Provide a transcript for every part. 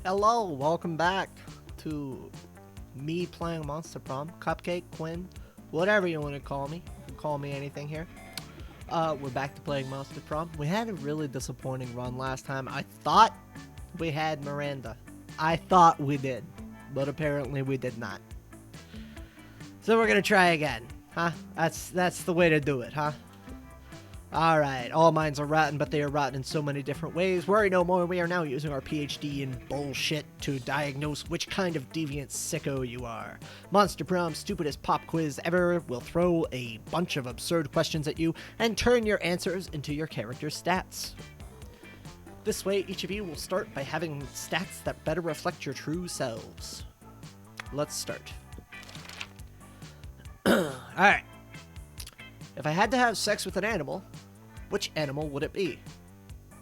Hello, welcome back to me playing Monster Prom. Cupcake, Quinn, whatever you want to call me. You can call me anything here. We're back to playing Monster Prom. We had a really disappointing run last time. I thought we had Miranda. I thought we did, but apparently we did not. So we're gonna try again, huh? That's the way to do it, huh? Alright, all minds are rotten, but they are rotten in so many different ways. Worry no more, we are now using our PhD in bullshit to diagnose which kind of deviant sicko you are. Monster Prom's stupidest pop quiz ever will throw a bunch of absurd questions at you and turn your answers into your character's stats. This way, each of you will start by having stats that better reflect your true selves. Let's start. Alright. If I had to have sex with an animal, which animal would it be?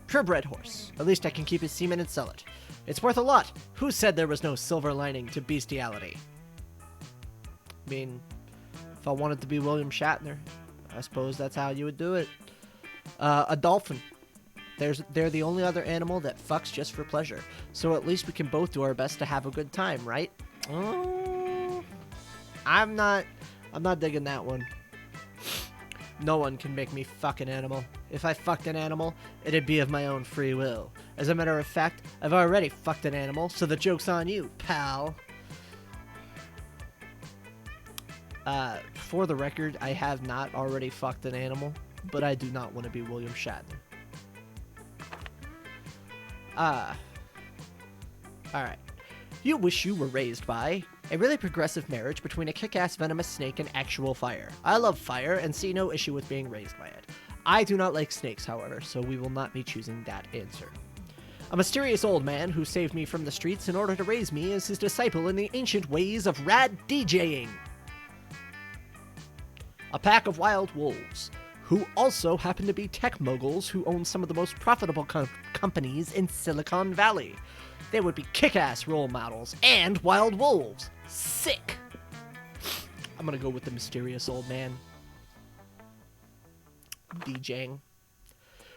Purebred horse. At least I can keep his semen and sell it. It's worth a lot. Who said there was no silver lining to bestiality? I mean, if I wanted to be William Shatner, I suppose that's how you would do it. A dolphin. They're the only other animal that fucks just for pleasure. So at least we can both do our best to have a good time, right? I'm not digging that one. No one can make me fuck an animal. If I fucked an animal, it'd be of my own free will. As a matter of fact, I've already fucked an animal, so the joke's on you, pal. For the record, I have not already fucked an animal, but I do not want to be William Shatner. Alright. You wish you were raised by a really progressive marriage between a kick-ass venomous snake and actual fire. I love fire and see no issue with being raised by it. I do not like snakes, however, so we will not be choosing that answer. A mysterious old man who saved me from the streets in order to raise me as his disciple in the ancient ways of rad DJing. A pack of wild wolves, who also happen to be tech moguls who own some of the most profitable companies in Silicon Valley. They would be kick-ass role models and wild wolves. Sick! I'm gonna go with the mysterious old man. DJing.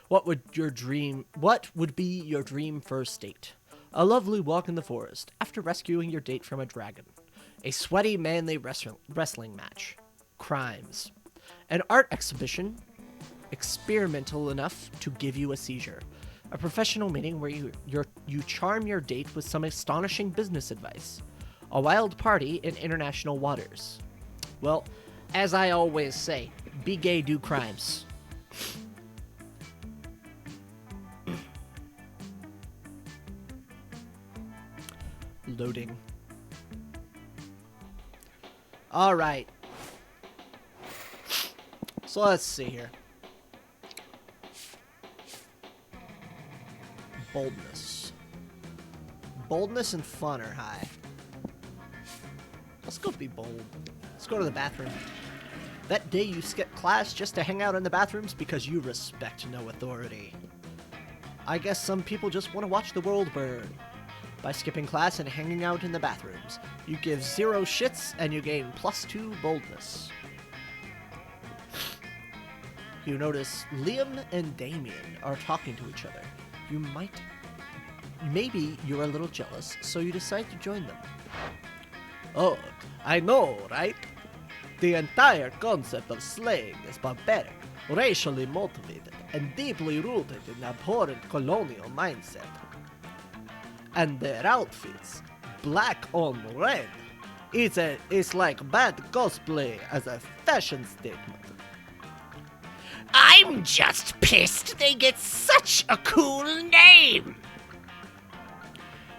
What would be your dream first date? A lovely walk in the forest after rescuing your date from a dragon. A sweaty, manly wrestling match. Crimes. An art exhibition experimental enough to give you a seizure. A professional meeting where you charm your date with some astonishing business advice. A wild party in international waters. Well, as I always say, be gay, do crimes. Loading. Alright. So let's see here. Boldness. Boldness and fun are high. Let's go be bold. Let's go to the bathroom. That day you skip class just to hang out in the bathrooms because you respect no authority. I guess some people just want to watch the world burn. By skipping class and hanging out in the bathrooms, you give 0 shits and you gain +2 boldness. You notice Liam and Damien are talking to each other. Maybe you're a little jealous, so you decide to join them. Oh, I know, right? The entire concept of slaying is barbaric, racially motivated, and deeply rooted in abhorrent colonial mindset. And their outfits, black on red, it's like bad cosplay as a fashion statement. I'm just pissed they get such a cool name.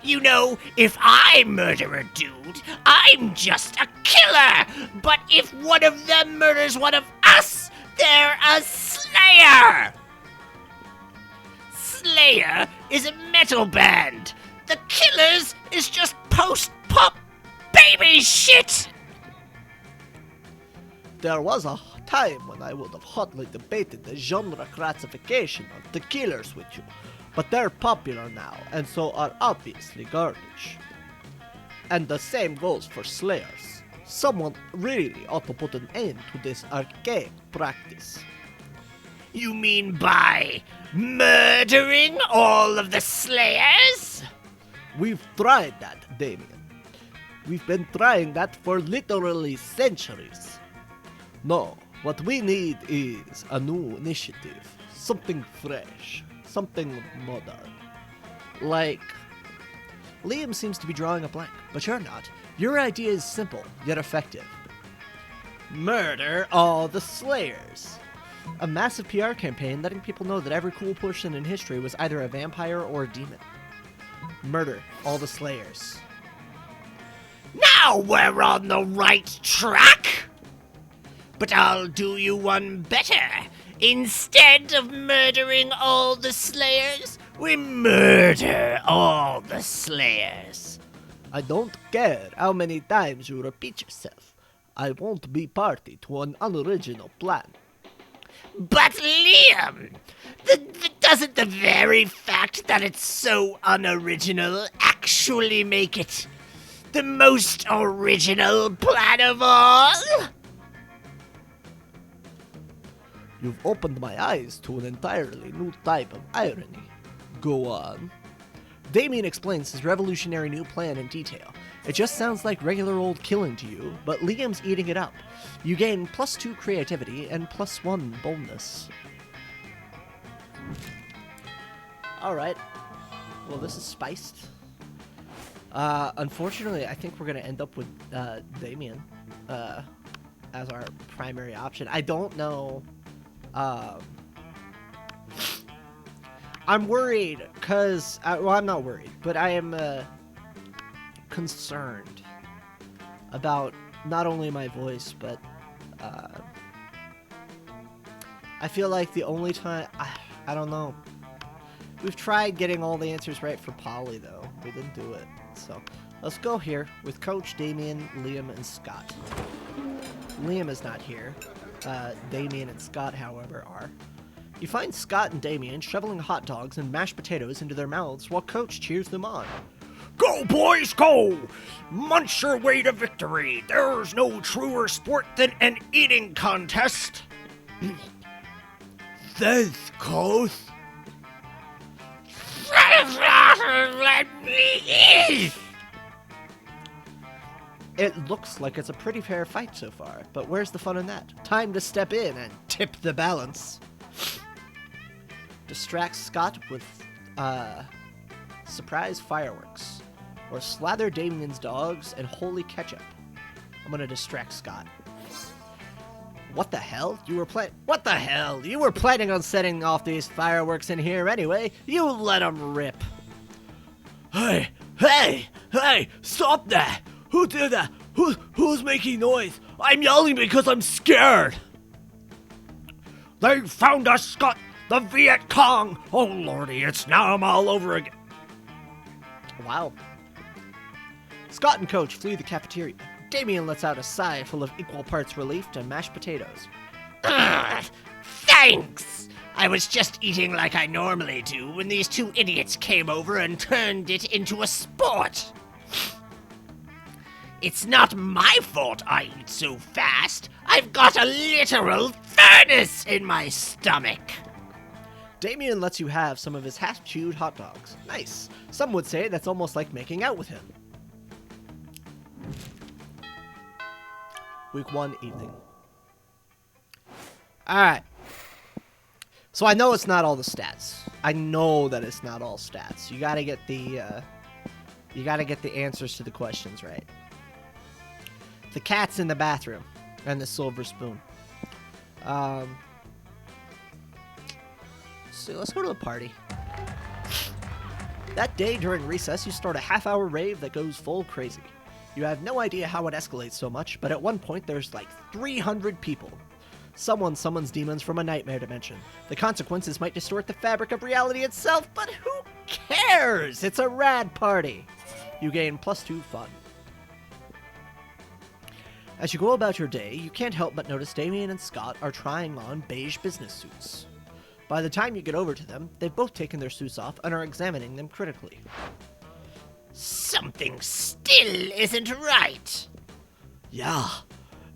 You know, if I murder a dude, I'm just a killer. But if one of them murders one of us, they're a slayer. Slayer is a metal band. The Killers is just post-pop baby shit. There was a time when I would have hotly debated the genre classification of the Killers with you, but they're popular now, and so are obviously garbage. And the same goes for Slayers. Someone really ought to put an end to this archaic practice. You mean by murdering all of the Slayers? We've tried that, Damien. We've been trying that for literally centuries. No, what we need is a new initiative. Something fresh. Something modern. Like... Liam seems to be drawing a blank, but you're not. Your idea is simple, yet effective. Murder all the Slayers. A massive PR campaign letting people know that every cool person in history was either a vampire or a demon. Murder all the Slayers. Now we're on the right track! But I'll do you one better. Instead of murdering all the Slayers, we murder all the Slayers. I don't care how many times you repeat yourself. I won't be party to an unoriginal plan. But Liam, doesn't the very fact that it's so unoriginal actually make it the most original plan of all? You've opened my eyes to an entirely new type of irony. Go on. Damien explains his revolutionary new plan in detail. It just sounds like regular old killing to you, but Liam's eating it up. You gain +2 creativity and +1 boldness. Alright. Well, this is spiced. Unfortunately, I think we're going to end up with Damien as our primary option. I don't know... I'm worried, because... well, I'm not worried, but I am concerned about not only my voice, but I feel like the only time... I don't know. We've tried getting all the answers right for Polly, though. We didn't do it. So, let's go here with Coach, Damien, Liam, and Scott. Liam is not here. Damien and Scott, however, are. You find Scott and Damien shoveling hot dogs and mashed potatoes into their mouths while Coach cheers them on. Go, boys, go! Munch your way to victory. There's no truer sport than an eating contest. Thanks, Coach. Let me in! It looks like it's a pretty fair fight so far, but where's the fun in that? Time to step in and tip the balance. Distract Scott with, surprise fireworks. Or slather Damien's dogs and holy ketchup. I'm gonna distract Scott. What the hell? What the hell? You were planning on setting off these fireworks in here anyway. You let them rip. Hey! Stop that! Who did that? Who's making noise? I'm yelling because I'm scared. They found us, Scott! The Viet Cong! Oh lordy, it's now I'm all over again. Wow. Scott and Coach flee the cafeteria. Damien lets out a sigh full of equal parts relief and mashed potatoes. Thanks! I was just eating like I normally do when these two idiots came over and turned it into a sport. It's not my fault I eat so fast. I've got a literal furnace in my stomach. Damien lets you have some of his half-chewed hot dogs. Nice. Some would say that's almost like making out with him. Week 1 evening. Alright. So I know it's not all the stats. I know that it's not all stats. You gotta get the answers to the questions right. The cat's in the bathroom. And the silver spoon. So let's go to the party. That day during recess, you start a half-hour rave that goes full crazy. You have no idea how it escalates so much, but at one point there's like 300 people. Someone summons demons from a nightmare dimension. The consequences might distort the fabric of reality itself, but who cares? It's a rad party. You gain +2 fun. As you go about your day, you can't help but notice Damien and Scott are trying on beige business suits. By the time you get over to them, they've both taken their suits off and are examining them critically. Something still isn't right. Yeah,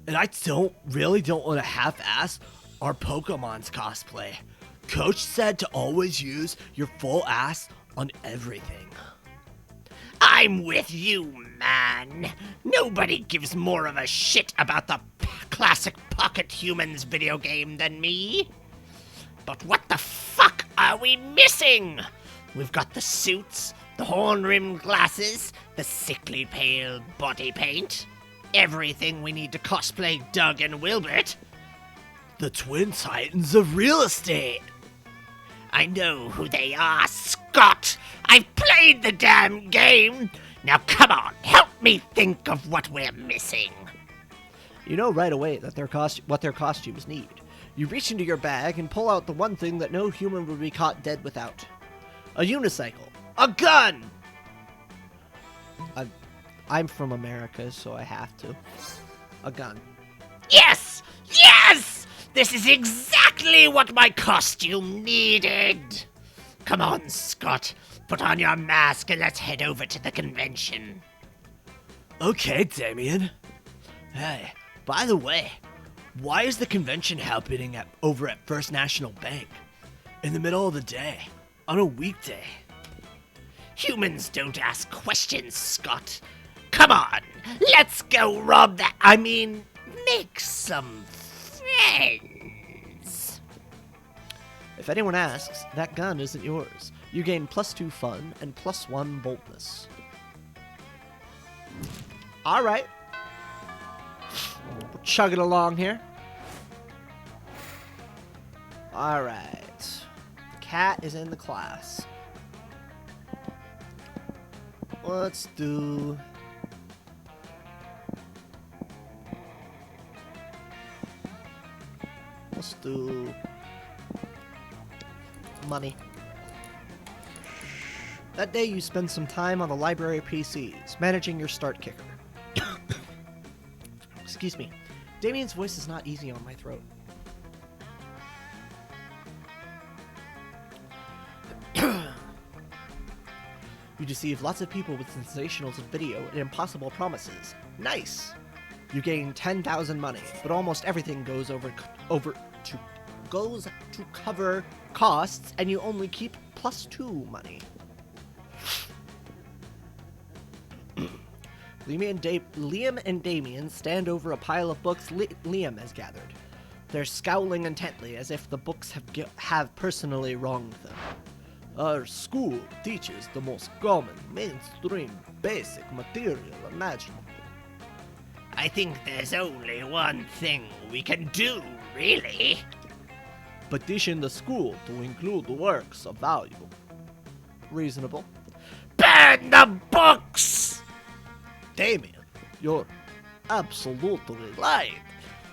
and I really don't want to half-ass our Pokemon's cosplay. Coach said to always use your full ass on everything. I'm with you, man. Nobody gives more of a shit about the classic Pocket Humans video game than me. But what the fuck are we missing? We've got the suits, the horn-rimmed glasses, the sickly pale body paint. Everything we need to cosplay Doug and Wilbert. The Twin Titans of real estate. I know who they are, Scott. I've played the damn game. Now come on, help me think of what we're missing. You know right away that what their costumes need. You reach into your bag and pull out the one thing that no human would be caught dead without. A unicycle. A gun! I'm from America, so I have to. A gun. Yes! Yes! This is exactly what my costume needed. Come on, Scott. Put on your mask and let's head over to the convention. Okay, Damien. Hey, by the way, why is the convention happening over at First National Bank? In the middle of the day, on a weekday. Humans don't ask questions, Scott. Come on, let's go rob that. Make some friends. If anyone asks, that gun isn't yours. You gain +2 fun and +1 boldness. Alright. We're chugging along here. Alright. Cat is in the class. Let's do... money. That day you spend some time on the library PCs, managing your start kicker. Excuse me. Damien's voice is not easy on my throat. You deceive lots of people with sensational video and impossible promises. Nice! You gain 10,000 money, but almost everything goes to cover costs, and you only keep +2 money. Liam and Damien stand over a pile of books Liam has gathered. They're scowling intently as if the books have personally wronged them. Our school teaches the most common, mainstream, basic material imaginable. I think there's only one thing we can do, really. Petition the school to include works of value. Reasonable. Burn the books! Damien, you're absolutely right.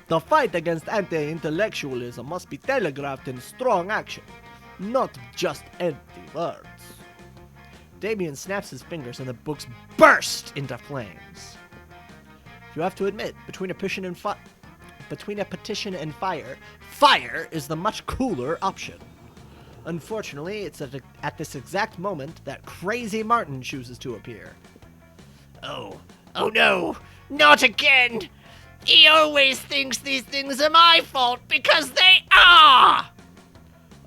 The fight against anti-intellectualism must be telegraphed in strong action, not just empty words. Damien snaps his fingers and the books burst into flames. You have to admit, between a petition and fire is the much cooler option. Unfortunately, it's at this exact moment that Crazy Martin chooses to appear. Oh no, not again! He always thinks these things are my fault because they are!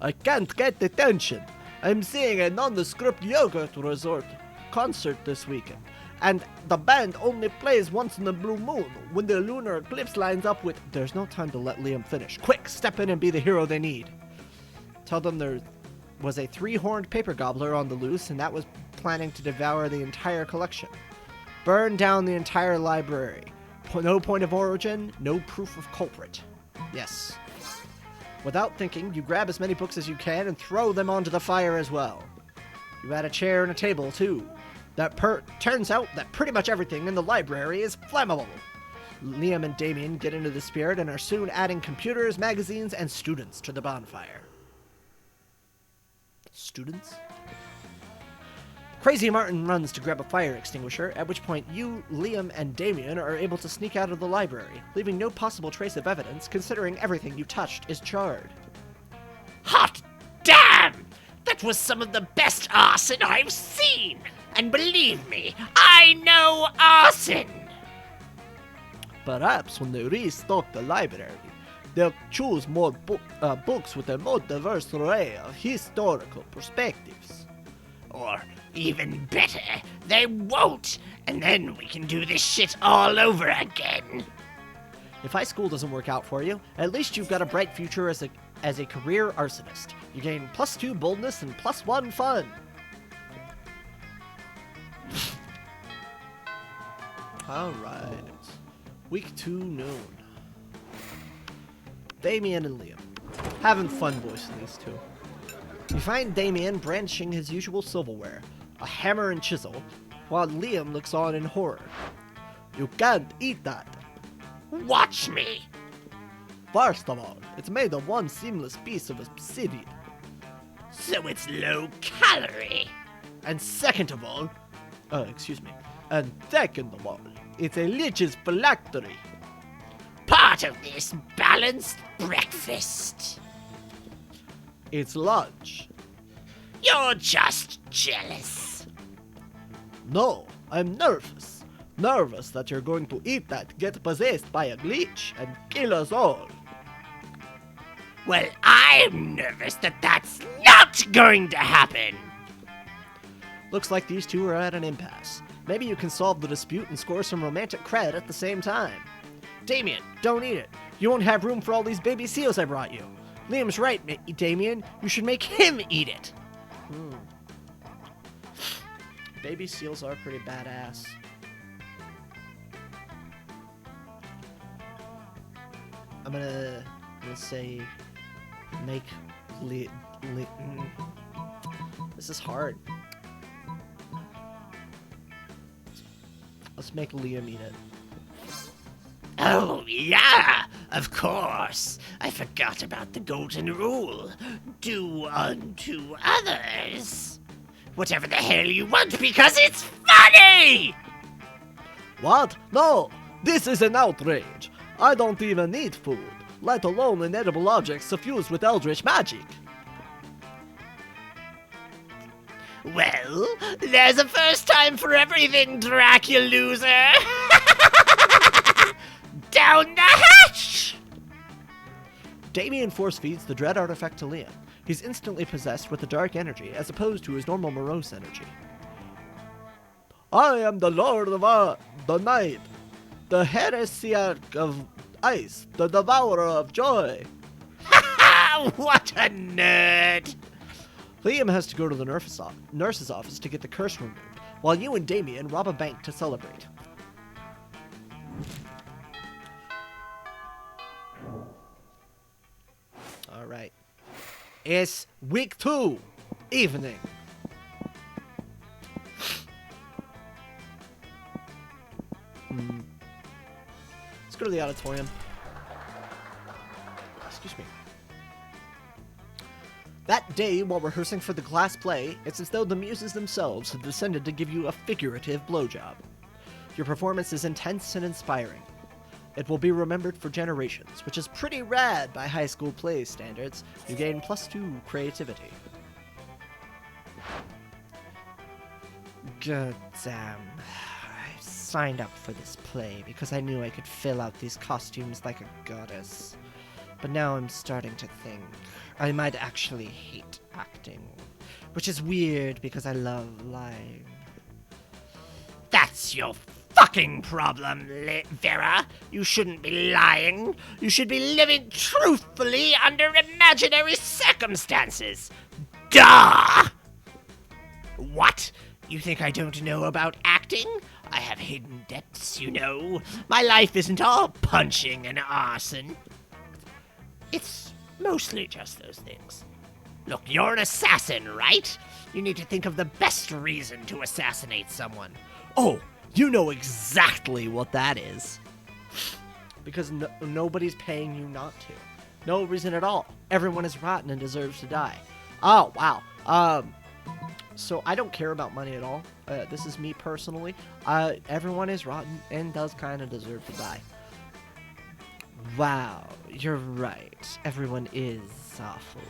I can't get attention. I'm seeing a nondescript yogurt resort concert this weekend, and the band only plays once in the blue moon when the lunar eclipse lines up with... There's no time to let Liam finish. Quick, step in and be the hero they need. Tell them there was a 3-horned paper gobbler on the loose, and that was planning to devour the entire collection. Burn down the entire library. No point of origin, no proof of culprit. Yes. Without thinking, you grab as many books as you can and throw them onto the fire as well. You add a chair and a table, too. Turns out that pretty much everything in the library is flammable. Liam and Damien get into the spirit and are soon adding computers, magazines, and students to the bonfire. Students? Crazy Martin runs to grab a fire extinguisher, at which point you, Liam, and Damien are able to sneak out of the library, leaving no possible trace of evidence considering everything you touched is charred. Hot damn! That was some of the best arson I've seen! And believe me, I know arson! Perhaps when they restock the library, they'll choose more books with a more diverse array of historical perspectives. Or Even better, they won't, and then we can do this shit all over again. If high school doesn't work out for you, at least you've got a bright future as a career arsonist. You gain +2 boldness and +1 fun. Alright. Week 2 noon. Damien and Liam. Having fun voicing these two. You find Damien brandishing his usual silverware, a hammer and chisel, while Liam looks on in horror. You can't eat that. Watch me. First of all, it's made of one seamless piece of obsidian. So it's low calorie. And second of all, it's a lich's phylactery. Part of this balanced breakfast. It's lunch. You're just jealous. No, I'm nervous. Nervous that you're going to eat that, get possessed by a glitch, and kill us all. Well, I'm nervous that that's not going to happen. Looks like these two are at an impasse. Maybe you can solve the dispute and score some romantic cred at the same time. Damien, don't eat it. You won't have room for all these baby seals I brought you. Liam's right, Damien. You should make him eat it. Baby seals are pretty badass. I'm gonna say make This is hard. Let's make Liam eat it. Oh, yeah, of course. I forgot about the golden rule. Do unto others whatever the hell you want because it's funny! What? No! This is an outrage! I don't even need food, let alone inedible objects suffused with eldritch magic. Well, there's a first time for everything, Dracula loser! Down the hatch! Damien force feeds the dread artifact to Liam. He's instantly possessed with a dark energy as opposed to his normal morose energy. I am the Lord of the Night, the Heresiarch of Ice, the Devourer of Joy. What a nerd! Liam has to go to the nurse's office to get the curse removed, while you and Damien rob a bank to celebrate. Alright. It's week 2, evening. Let's go to the auditorium. Excuse me. That day, while rehearsing for the class play, it's as though the muses themselves have descended to give you a figurative blowjob. Your performance is intense and inspiring. It will be remembered for generations, which is pretty rad by high school play standards. You gain +2 creativity. God damn. I signed up for this play because I knew I could fill out these costumes like a goddess. But now I'm starting to think I might actually hate acting, which is weird because I love lying. That's your fucking problem, Vera. You shouldn't be lying. You should be living truthfully under imaginary circumstances. Duh! What? You think I don't know about acting? I have hidden depths, you know. My life isn't all punching and arson. It's mostly just those things. Look, you're an assassin, right? You need to think of the best reason to assassinate someone. Oh, you know exactly what that is. Because nobody's paying you not to. No reason at all. Everyone is rotten and deserves to die. Oh, wow. So I don't care about money at all. This is me personally. Everyone is rotten and does kind of deserve to die. Wow, you're right. Everyone is awful.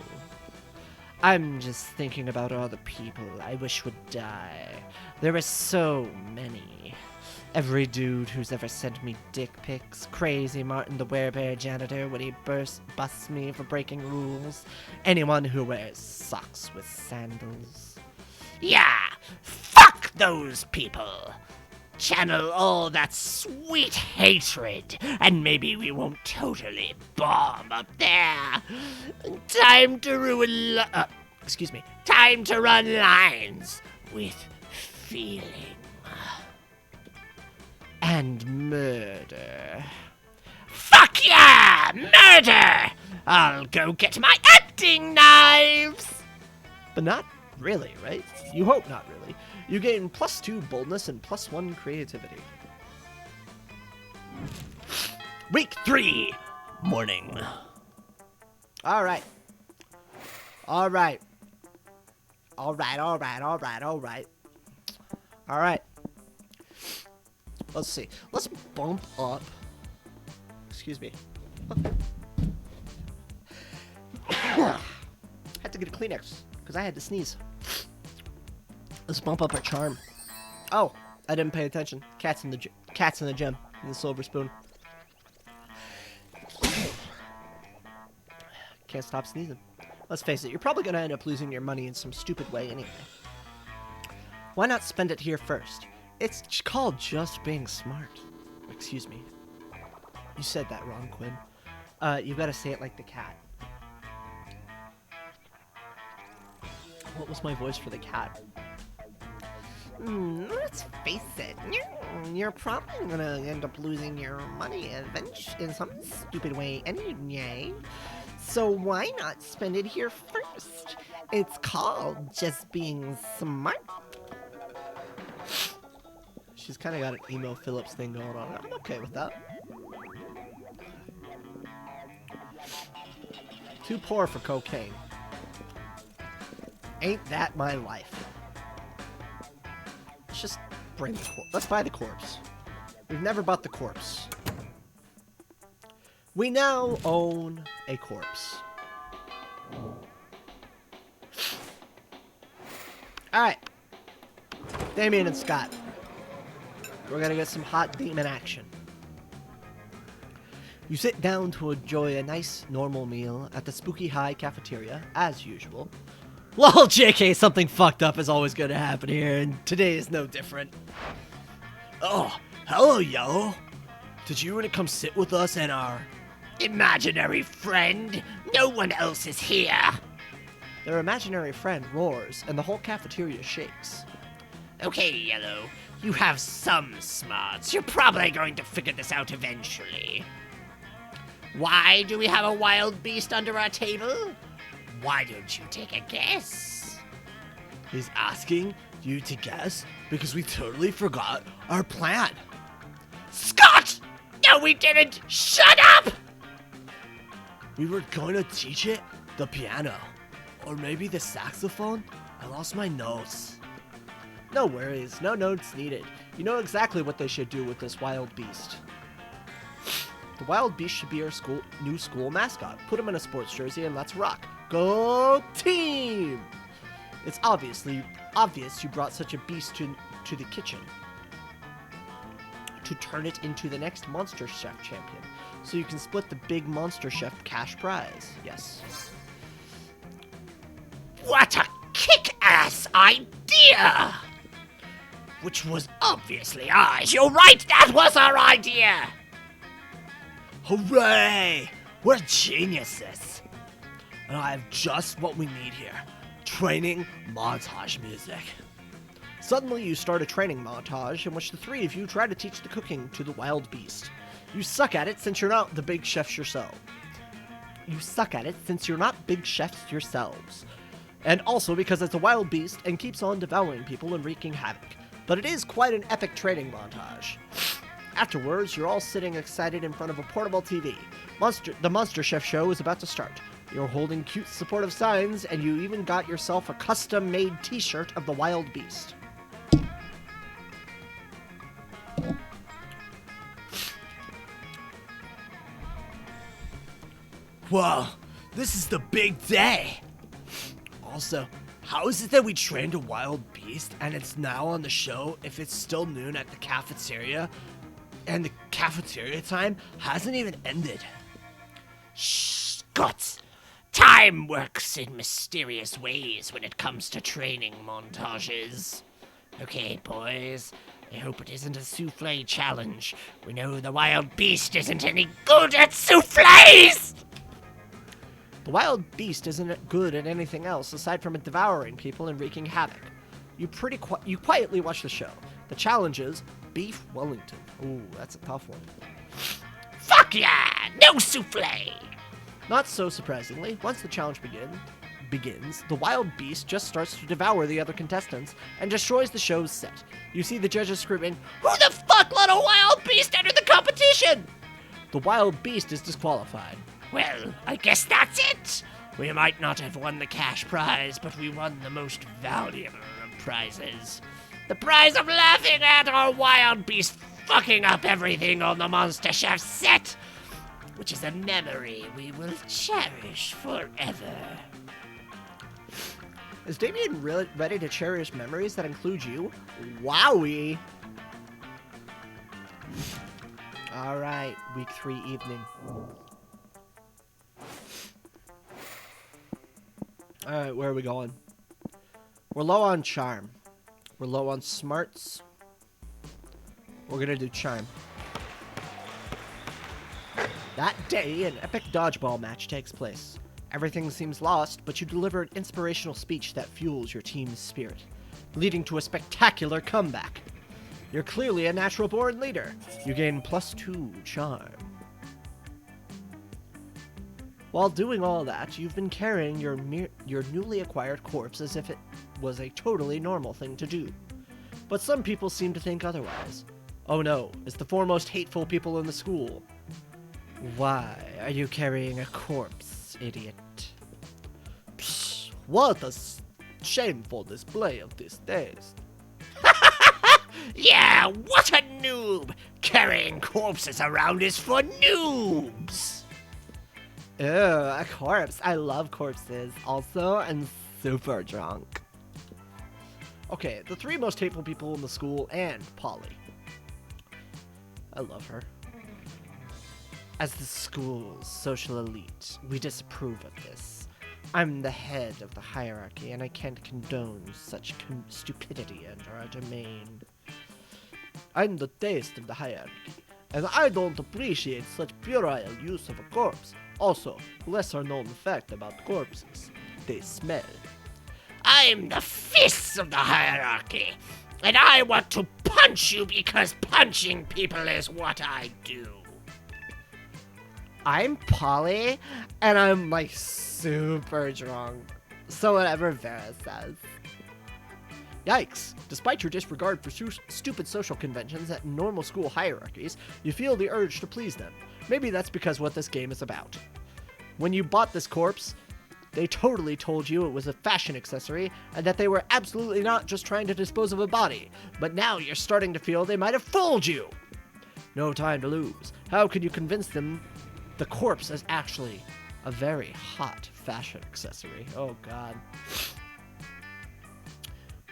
I'm just thinking about all the people I wish would die. There are so many. Every dude who's ever sent me dick pics, Crazy Martin the Werebear janitor when he busts me for breaking rules, anyone who wears socks with sandals. Yeah, Fuck those people! Channel all that sweet hatred, and maybe we won't totally bomb up there. Time to time to run lines with feeling. And murder. Fuck yeah! Murder! I'll go get my acting knives! But not really, right? You hope not really. You gain +2 boldness and +1 creativity. Week 3, morning. Alright. Alright. Let's see. Let's bump up. Excuse me. Had to get a Kleenex because I had to sneeze. Let's bump up our charm. Oh, I didn't pay attention. Cats in the gym. In the silver spoon. Can't stop sneezing. Let's face it, you're probably gonna end up losing your money in some stupid way anyway. Why not spend it here first? It's called just being smart. Excuse me. You said that wrong, Quinn. You gotta say it like the cat. What was my voice for the cat? Let's face it. You're probably gonna end up losing your money eventually in some stupid way anyway. So why not spend it here first? It's called just being smart. She's kind of got an emo Phillips thing going on. I'm okay with that. Too poor for cocaine. Ain't that my life? Let's just bring the corpse. Let's buy the corpse. We've never bought the corpse. We now own a corpse. Alright. Damien and Scott. We're gonna get some hot demon action. You sit down to enjoy a nice, normal meal at the Spooky High cafeteria, as usual. Lol, JK, something fucked up is always gonna happen here, and today is no different. Oh, hello, Yellow. Did you want to come sit with us and our Imaginary friend, no one else is here. Their imaginary friend roars, and the whole cafeteria shakes. Okay, Yellow, you have some smarts. You're probably going to figure this out eventually. Why do we have a wild beast under our table? Why don't you take a guess? He's asking you to guess because we totally forgot our plan. Scott! No, we didn't! Shut up! We were going to teach it the piano. Or maybe the saxophone? I lost my notes. No worries, no notes needed. You know exactly what they should do with this wild beast. The wild beast should be our new school mascot. Put him in a sports jersey and let's rock. Go team! It's obvious you brought such a beast to the kitchen to turn it into the next Monster Chef champion, so you can split the big Monster Chef cash prize. Yes. What a kick-ass idea! Which was obviously ours. You're right, that was our idea! Hooray! We're geniuses! And I have just what we need here. Training montage music. Suddenly you start a training montage in which the three of you try to teach the cooking to the wild beast. You suck at it since you're not the big chefs yourselves. And also because it's a wild beast and keeps on devouring people and wreaking havoc. But it is quite an epic training montage. Afterwards, you're all sitting excited in front of a portable TV. The Monster Chef show is about to start. You're holding cute supportive signs, and you even got yourself a custom-made t-shirt of the wild beast. Whoa, this is the big day! Also, how is it that we trained a wild beast and it's now on the show if it's still noon at the cafeteria and the cafeteria time hasn't even ended? Shh, Guts. Time works in mysterious ways when it comes to training montages. Okay, boys. I hope it isn't a souffle challenge. We know the wild beast isn't any good at souffles! The wild beast isn't good at anything else aside from devouring people and wreaking havoc. You quietly watch the show. The challenge is Beef Wellington. Ooh, that's a tough one. Fuck yeah! No souffle! Not so surprisingly, once the challenge begins, the wild beast just starts to devour the other contestants and destroys the show's set. You see the judges screaming, "Who the fuck let a wild beast enter the competition?" The wild beast is disqualified. Well, I guess that's it. We might not have won the cash prize, but we won the most valuable of prizes. The prize of laughing at our wild beast fucking up everything on the Monster Chef set, which is a memory we will cherish forever. Is Damien really ready to cherish memories that include you? Wowie! Alright, week 3 evening. Alright, where are we going? We're low on charm. We're low on smarts. We're gonna do charm. That day, an epic dodgeball match takes place. Everything seems lost, but you deliver an inspirational speech that fuels your team's spirit, leading to a spectacular comeback. You're clearly a natural-born leader. You gain +2 charm. While doing all that, you've been carrying your newly acquired corpse as if it was a totally normal thing to do. But some people seem to think otherwise. Oh no, it's the foremost hateful people in the school. Why are you carrying a corpse, idiot? Psh, what a shameful display of this taste. Yeah, what a noob! Carrying corpses around is for noobs! Ew, a corpse. I love corpses. Also, I'm super drunk. Okay, the 3 most hateful people in the school and Polly. I love her. As the school's social elite, we disapprove of this. I'm the head of the hierarchy, and I can't condone such stupidity under our domain. I'm the taste of the hierarchy, and I don't appreciate such puerile use of a corpse. Also, lesser known fact about corpses, they smell. I'm the fists of the hierarchy, and I want to punch you because punching people is what I do. I'm Polly, and I'm like super drunk. So whatever Vera says. Yikes! Despite your disregard for stupid social conventions and normal school hierarchies, you feel the urge to please them. Maybe that's because what this game is about. When you bought this corpse, they totally told you it was a fashion accessory and that they were absolutely not just trying to dispose of a body. But now you're starting to feel they might have fooled you! No time to lose. How could you convince them the corpse is actually a very hot fashion accessory? Oh god.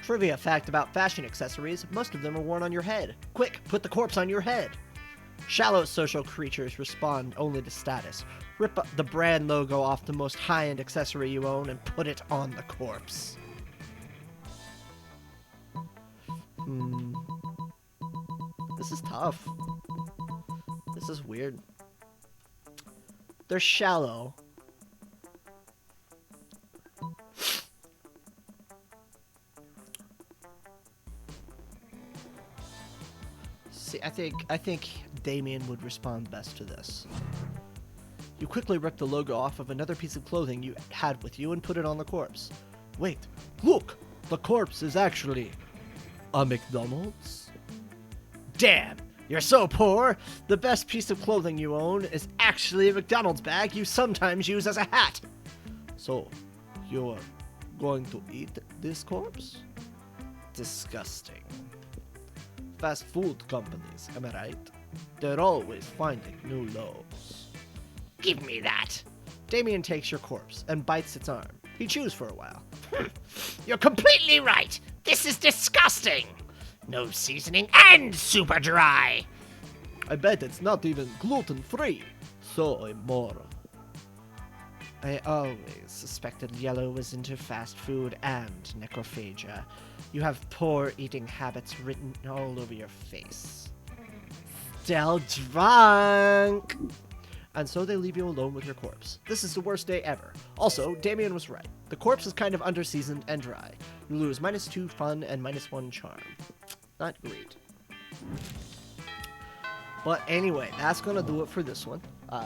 Trivia fact about fashion accessories, most of them are worn on your head. Quick, put the corpse on your head! Shallow social creatures respond only to status. Rip up the brand logo off the most high-end accessory you own and put it on the corpse. This is tough. This is weird. They're shallow. See, I think Damien would respond best to this. You quickly rip the logo off of another piece of clothing you had with you and put it on the corpse. Wait, look! The corpse is actually a McDonald's? Damn! You're so poor! The best piece of clothing you own is actually a McDonald's bag you sometimes use as a hat! So, you're going to eat this corpse? Disgusting. Fast food companies, am I right? They're always finding new lows. Give me that. Damien takes your corpse and bites its arm. He chews for a while. You're completely right. This is disgusting. No seasoning and super dry. I bet it's not even gluten-free. So immoral. I always suspected yellow was into fast food and necrophagia. You have poor eating habits written all over your face. Still drunk! And so they leave you alone with your corpse. This is the worst day ever. Also, Damien was right. The corpse is kind of underseasoned and dry. You lose -2 fun and -1 charm. Not great. But anyway, that's going to do it for this one.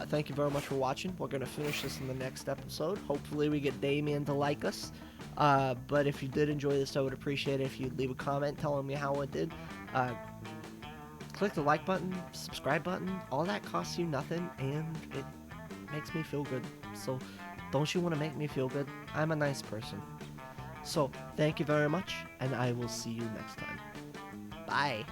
Thank you very much for watching. We're going to finish this in the next episode. Hopefully we get Damien to like us. But if you did enjoy this, I would appreciate it if you'd leave a comment telling me how it did. Click the like button, subscribe button. All that costs you nothing, and it makes me feel good. So don't you want to make me feel good? I'm a nice person. So thank you very much, and I will see you next time. Bye.